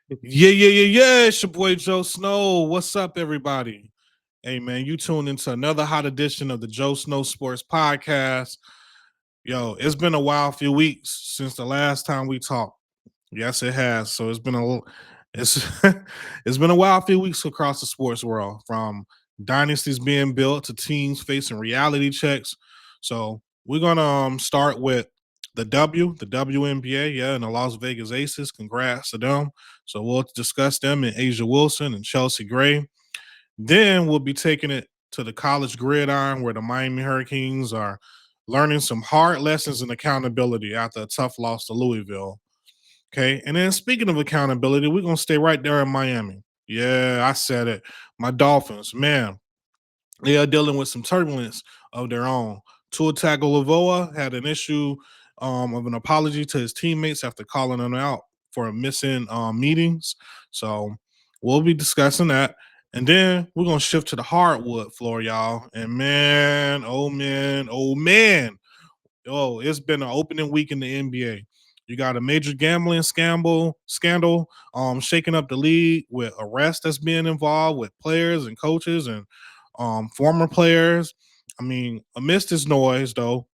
Yeah. It's your boy Joe Snow. What's up, everybody? Hey, man, you tuned into another hot edition of the Joe Snow Sports Podcast. Yo, it's been a while, few weeks since the last time we talked. Yes, it has. So it's it's been a while, few weeks across the sports world, from dynasties being built to teams facing reality checks. So we're gonna start with the WNBA, yeah, and the Las Vegas Aces. Congrats to them. So we'll discuss them and Asia Wilson and Chelsea Gray. Then we'll be taking it to the college gridiron where the Miami Hurricanes are learning some hard lessons in accountability after a tough loss to Louisville. Okay. And then speaking of accountability, we're gonna stay right there in Miami. Yeah, I said it. My Dolphins, man, they are dealing with some turbulence of their own. Tua Tagovailoa had an issue of an apology to his teammates after calling them out for missing meetings. So we'll be discussing that. And then we're gonna shift to the hardwood floor, y'all. And man, oh, it's been an opening week in the NBA. You got a major gambling scandal shaking up the league with arrests that's being involved with players and coaches and former players. I mean, amidst this noise, though,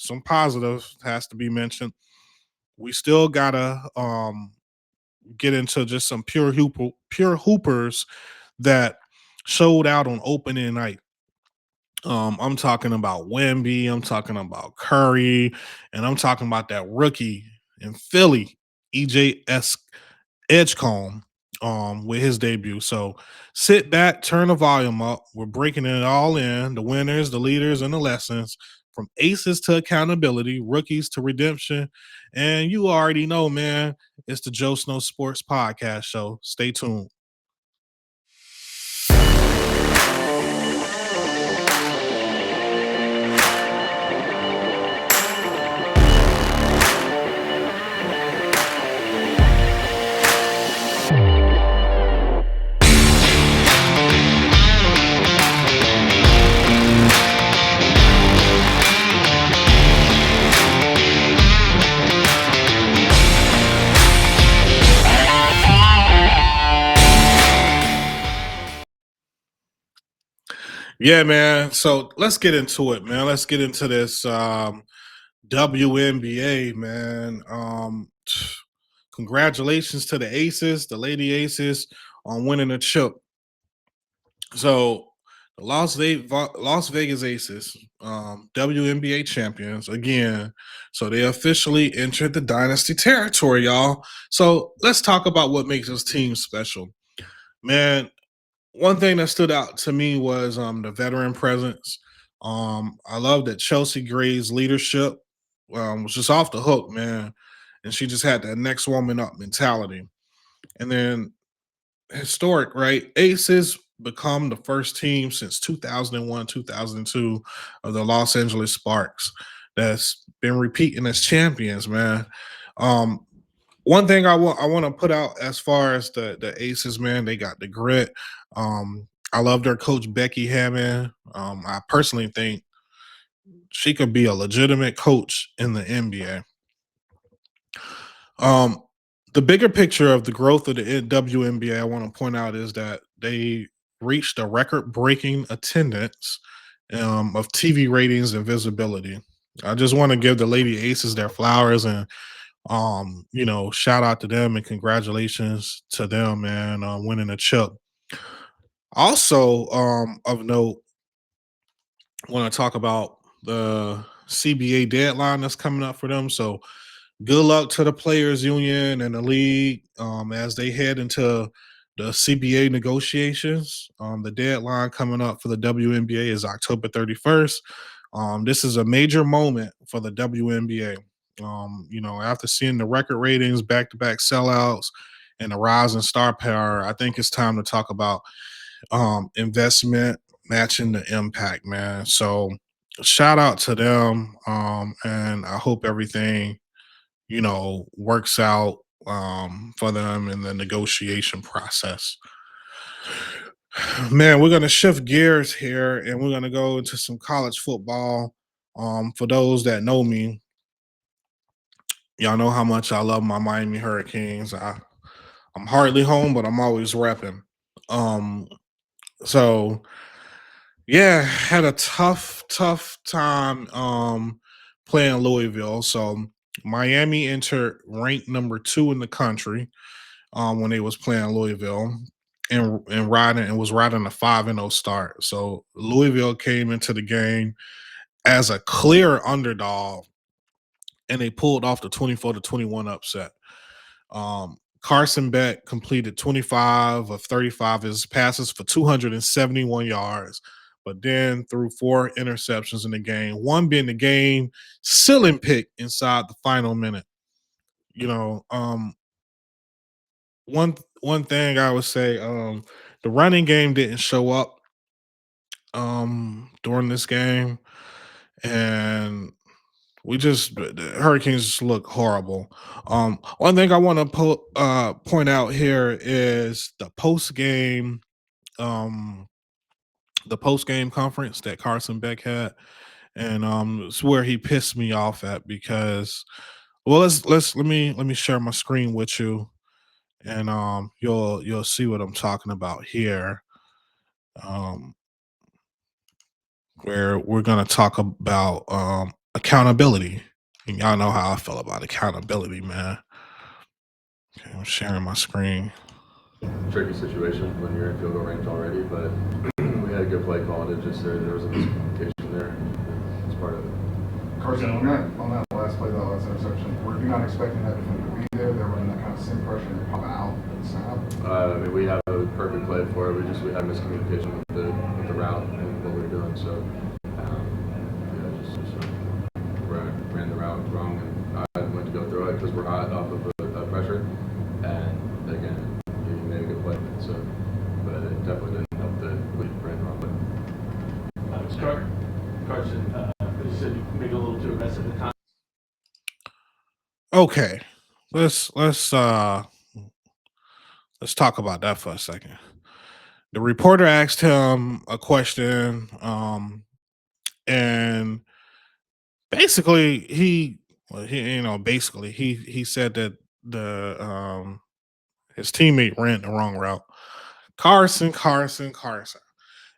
some positive has to be mentioned. We still gotta get into just some pure hoopers that showed out on opening night. I'm talking about Wemby, I'm talking about Curry, and I'm talking about that rookie in Philly, EJ Edgecombe, with his debut. So sit back, turn the volume up. We're breaking it all in, the winners, the leaders, and the lessons, from aces to accountability, rookies to redemption. And you already know, man, it's the Joe Snow Sports Podcast Show. Stay tuned. Yeah, man. So let's get into it, man. Let's get into this WNBA, man. Congratulations to the Aces, the Lady Aces, on winning a chip. So the Las Vegas Aces, WNBA champions again. So they officially entered the dynasty territory, y'all. So let's talk about what makes this team special, man. One thing that stood out to me was the veteran presence. I love that Chelsea Gray's leadership was just off the hook, man, and she just had that next woman up mentality. And then historic, right? Aces become the first team since 2001, 2002 of the Los Angeles Sparks that's been repeating as champions, man. Um, One thing I want to put out as far as the Aces, man, they got the grit. I love their coach Becky Hammond. I personally think she could be a legitimate coach in the NBA. Um, the bigger picture of the growth of the WNBA, I want to point out, is that they reached a record-breaking attendance of TV ratings and visibility. I just want to give the Lady Aces their flowers and shout out to them and congratulations to them, man, on winning a chip. Also, of note, I want to talk about the CBA deadline that's coming up for them. So good luck to the players union and the league as they head into the CBA negotiations. The deadline coming up for the WNBA is October 31st. This is a major moment for the WNBA. After seeing the record ratings, back-to-back sellouts, and the rise in star power, I think it's time to talk about investment matching the impact, man. So shout out to them, and I hope everything works out for them in the negotiation process. Man, we're gonna shift gears here and we're gonna go into some college football. For those that know me, y'all know how much I love my Miami Hurricanes. I'm I'm hardly home, but I'm always repping. So yeah, had a tough time playing Louisville. So Miami entered ranked number 2 in the country when they was playing Louisville and was riding a 5-0 start. So Louisville came into the game as a clear underdog and they pulled off the 24-21 upset. Carson Beck completed 25 of 35 his passes for 271 yards, but then threw 4 interceptions in the game, one being the game sealing pick inside the final minute. You know, one thing I would say, the running game didn't show up during this game, and the Hurricanes just look horrible. One thing I want to point out here is um, the post game conference that Carson Beck had, and it's where he pissed me off at because, well, let me share my screen with you, and you'll see what I'm talking about here. Um, where we're gonna talk about accountability. And y'all know how I feel about accountability, man. Okay, I'm sharing my screen. Tricky situation when you're in field goal range already, but we had a good play call. It just there was a miscommunication there. It's part of it. Carson, on that last play, that last interception, were you not expecting that defender to be there? They were in that kind of same pressure and popping out at the snap? I mean, we have a perfect play for it. We had miscommunication with the route and what we were doing. So ran the route wrong, and I went to go through it because we're hot off of pressure. And again, he made a good play. So, but it definitely didn't help the lead ran wrong. Carson, you said you maybe a little too aggressive at times. Okay, let's talk about that for a second. The reporter asked him a question, and basically he said that the his teammate ran the wrong route. Carson.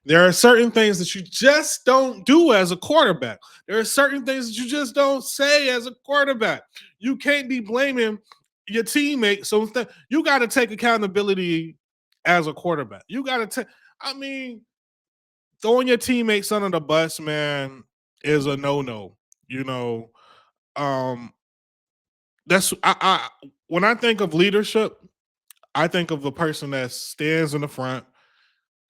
There are certain things that you just don't do as a quarterback. There are certain things that you just don't say as a quarterback. You can't be blaming your teammate. So you got to take accountability as a quarterback. You got to take, I mean, throwing your teammates under the bus, man, is a no-no. You know, um, I when I think of leadership, I think of a person that stands in the front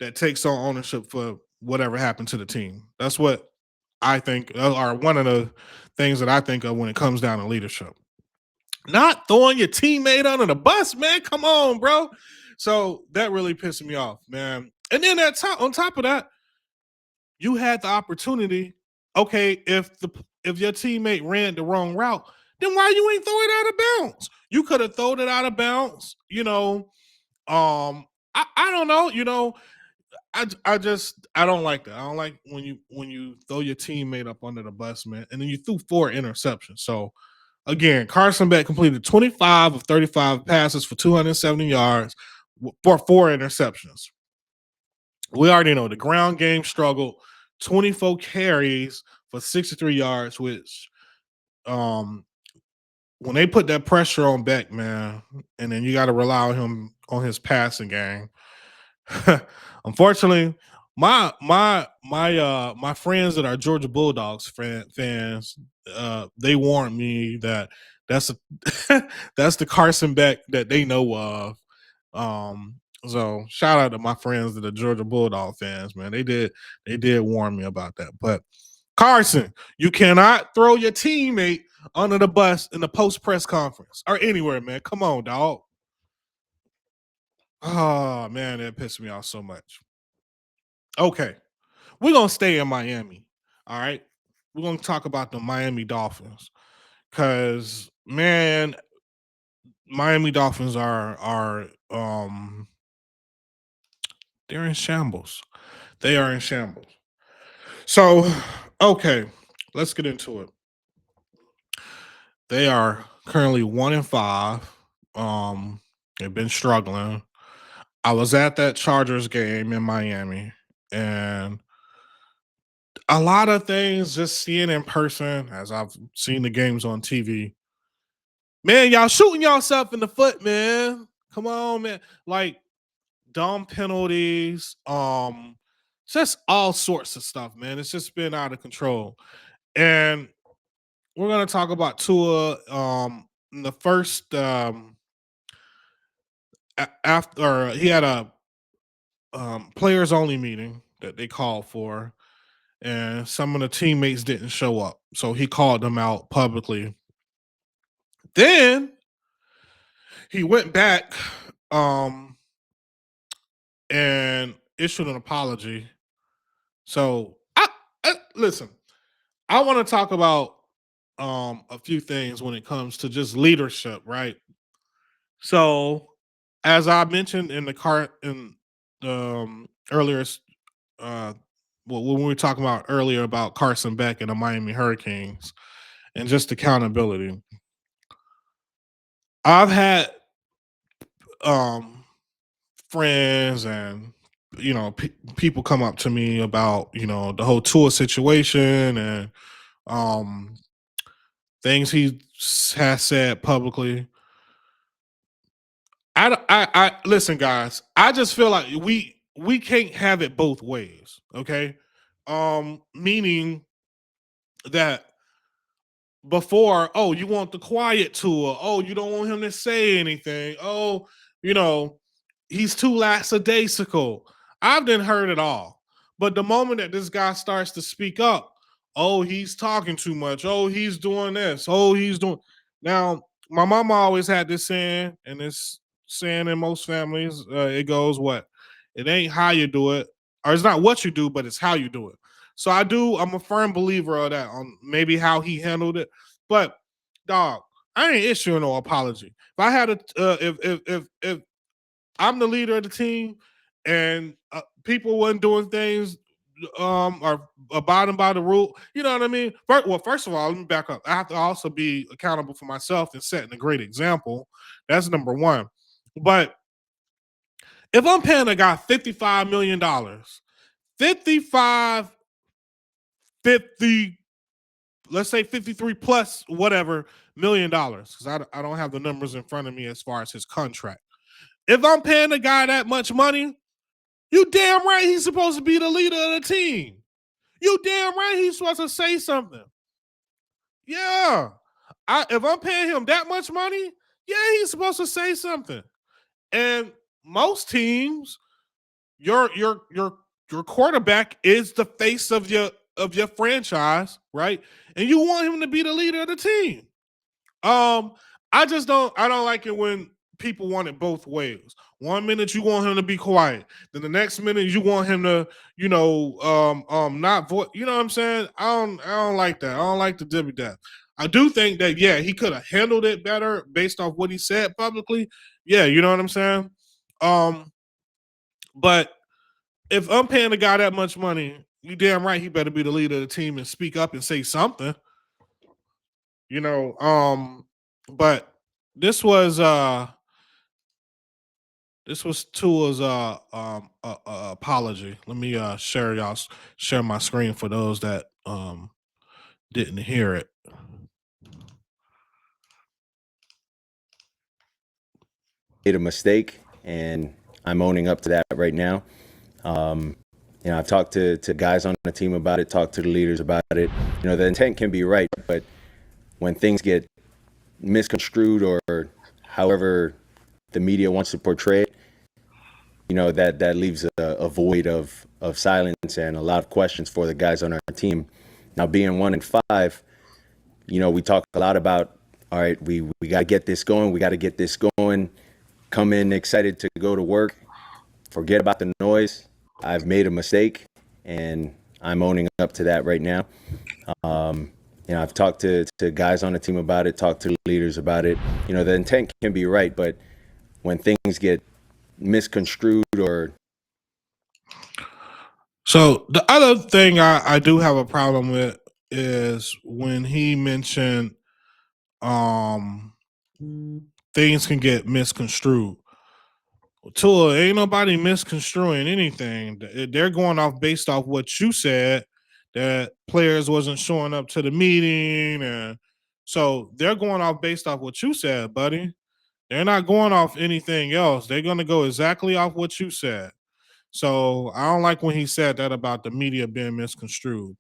that takes on ownership for whatever happened to the team. That's what I think are one of the things that I think of when it comes down to leadership. Not throwing your teammate under the bus, man. Come on, bro. So that really pissed me off, man. And then on top of that, you had the opportunity. Okay, if your teammate ran the wrong route, then why you ain't throw it out of bounds? You could have thrown it out of bounds. I don't know. I don't like that. I don't like when you throw your teammate up under the bus, man, and then you threw 4 interceptions. So again, Carson Beck completed 25 of 35 passes for 270 yards for 4 interceptions. We already know the ground game struggled. 24 carries for 63 yards, which when they put that pressure on Beck, man, and then you got to rely on him on his passing game. Unfortunately, my friends that are Georgia Bulldogs fans, they warned me that that's that's the Carson Beck that they know of. So shout out to my friends that are Georgia Bulldog fans, man. They did warn me about that. But Carson, you cannot throw your teammate under the bus in the post press conference or anywhere, man. Come on, dog. Oh man, that pissed me off so much. Okay, we're gonna stay in Miami. All right, we're gonna talk about the Miami Dolphins because man, Miami Dolphins are they're in shambles. They are in shambles. So okay, let's get into it. They are currently 1-5. They've been struggling. I was at that Chargers game in Miami, and a lot of things just seeing in person, as I've seen the games on TV. Man, y'all shooting yourself in the foot, man. Come on, man. Like dumb penalties, just all sorts of stuff, man. It's just been out of control. And we're gonna talk about Tua. In the first after he had a players only meeting that they called for, and some of the teammates didn't show up, so he called them out publicly. Then he went back and issued an apology. So I listen. I want to talk about a few things when it comes to just leadership, right? So, as I mentioned in earlier, uh, when we were talking about earlier about Carson Beck and the Miami Hurricanes and just accountability, I've had um friends and people come up to me about the whole tour situation and um things he has said publicly. I listen, guys. I just feel like we can't have it both ways. Okay, meaning that before, oh, you want the quiet tour. Oh, you don't want him to say anything. Oh, you know, he's too lackadaisical. I've done heard it all. But the moment that this guy starts to speak up, oh, he's talking too much. Oh, he's doing this. Oh, he's doing. Now, my mama always had this saying, and this saying in most families, it goes, what? It ain't how you do it, or it's not what you do, but it's how you do it. So I'm a firm believer of that on maybe how he handled it. But dog, I ain't issuing no apology. If I had a if I'm the leader of the team and people wasn't doing things or abiding by the rule, you know what I mean? First of all, let me back up. I have to also be accountable for myself and setting a great example. That's number one. But if I'm paying a guy $55 million, 55 50, let's say 53 plus whatever $1 million, because I don't have the numbers in front of me as far as his contract. If I'm paying a guy that much money, you damn right he's supposed to be the leader of the team. You damn right he's supposed to say something. Yeah. If I'm paying him that much money, yeah, he's supposed to say something. And most teams, your quarterback is the face of your franchise, right? And you want him to be the leader of the team. I don't like it when people want it both ways. One minute you want him to be quiet, then the next minute you want him to, not voice. You know what I'm saying? I don't like that. I don't like the dibby dab. I do think that he could have handled it better based off what he said publicly. Yeah, you know what I'm saying? But if I'm paying a guy that much money, you damn right he better be the leader of the team and speak up and say something. But this was Tua's apology. Let me share my screen for those that didn't hear it. Made a mistake, and I'm owning up to that right now. I've talked to guys on the team about it, talked to the leaders about it. The intent can be right, but when things get misconstrued or however the media wants to portray it, that leaves a void of silence and a lot of questions for the guys on our team. Now, being 1-5, we talk a lot about, all right, we got to get this going. We got to get this going. Come in excited to go to work. Forget about the noise. I've made a mistake, and I'm owning up to that right now. I've talked to guys on the team about it, talked to leaders about it. The intent can be right, but when things get misconstrued or... So the other thing I do have a problem with is when he mentioned things can get misconstrued. Tua, ain't nobody misconstruing anything. They're going off based off what you said, that players wasn't showing up to the meeting, and so they're going off based off what you said, buddy. They're not going off anything else. They're going to go exactly off what you said. So I don't like when he said that about the media being misconstrued.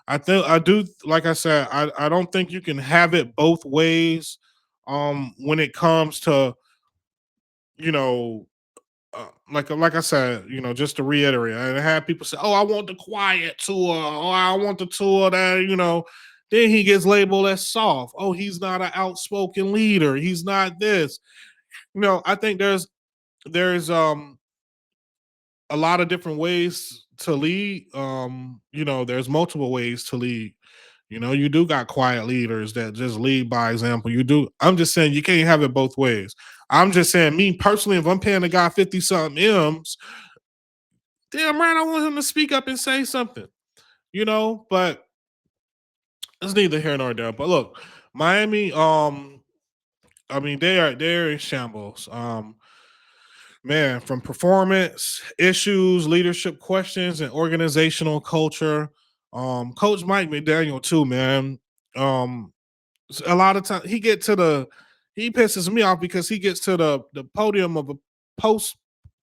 I do, like I said, I don't think you can have it both ways. When it comes to, you know, like I said, just to reiterate, I had people say, "Oh, I want the quiet tour. Oh, I want the tour that Then he gets labeled as soft. Oh, he's not an outspoken leader. He's not this. I think there's a lot of different ways to lead. There's multiple ways to lead. You do got quiet leaders that just lead by example. You do. I'm just saying you can't have it both ways. I'm just saying, me personally, if I'm paying a guy 50 something M's, damn right, I want him to speak up and say something. But it's neither here nor there. But look, Miami, I mean, they're in shambles. Man, from performance issues, leadership questions, and organizational culture. Coach Mike McDaniel too, man. Um, a lot of time he pisses me off because he gets to the podium of a post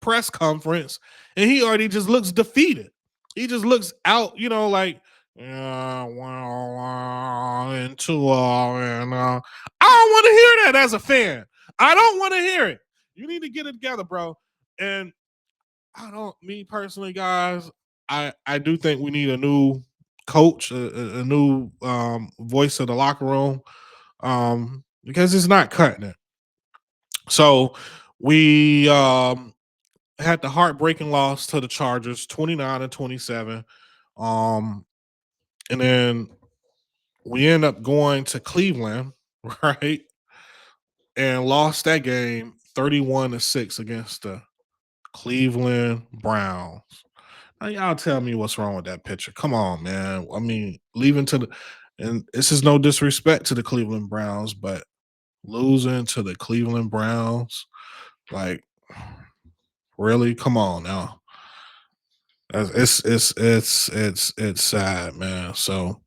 press conference and he already just looks defeated. He just looks out, like, yeah, well, and Tua, and I don't want to hear that as a fan. I don't want to hear it. You need to get it together, bro. And me personally, guys, I do think we need a new coach, a new voice of the locker room, because it's not cutting it. So we had the heartbreaking loss to the Chargers, 29-27. Um, and then we end up going to Cleveland, right? And lost that game 31-6 against the Cleveland Browns. Now, y'all tell me what's wrong with that picture. Come on, man. I mean, and this is no disrespect to the Cleveland Browns, but losing to the Cleveland Browns, like, really? Come on now. It's sad, man. So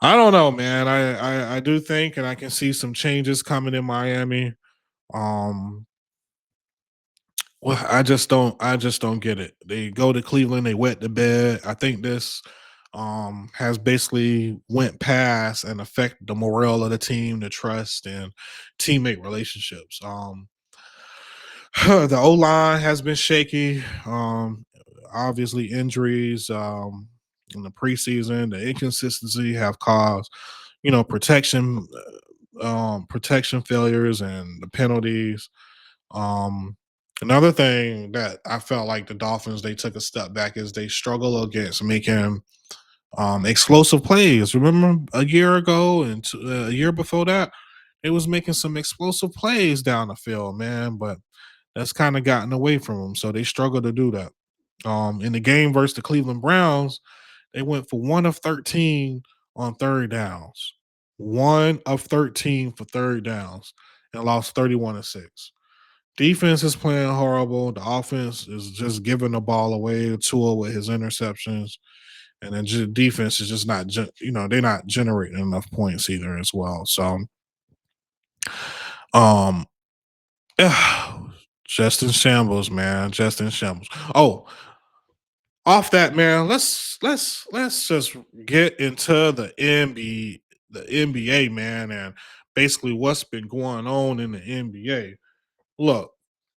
I don't know, man. I do think, and I can see some changes coming in Miami. Um, well, I just don't get it. They go to Cleveland, they wet the bed. I think this has basically went past and affect the morale of the team, the trust and teammate relationships. The O line has been shaky. Obviously injuries in the preseason, the inconsistency have caused, protection failures and the penalties. Um, Another thing that I felt like the Dolphins, they took a step back, is they struggle against making explosive plays. Remember a year ago and a year before that, they was making some explosive plays down the field, man. But that's kind of gotten away from them, so they struggle to do that. In the game versus the Cleveland Browns, they went for 1 of 13 on third downs. 1 of 13 for third downs and lost 31-6. Defense is playing horrible. The offense is just giving the ball away. Tua with his interceptions, and then defense is just not, they're not generating enough points either as well. So, um, just in shambles, man. Just in shambles. Oh, off that, man. Let's just get into the NBA, man, and basically what's been going on in the NBA. Look,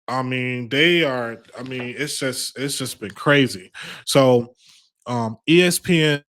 I mean, it's just been crazy. So ESPN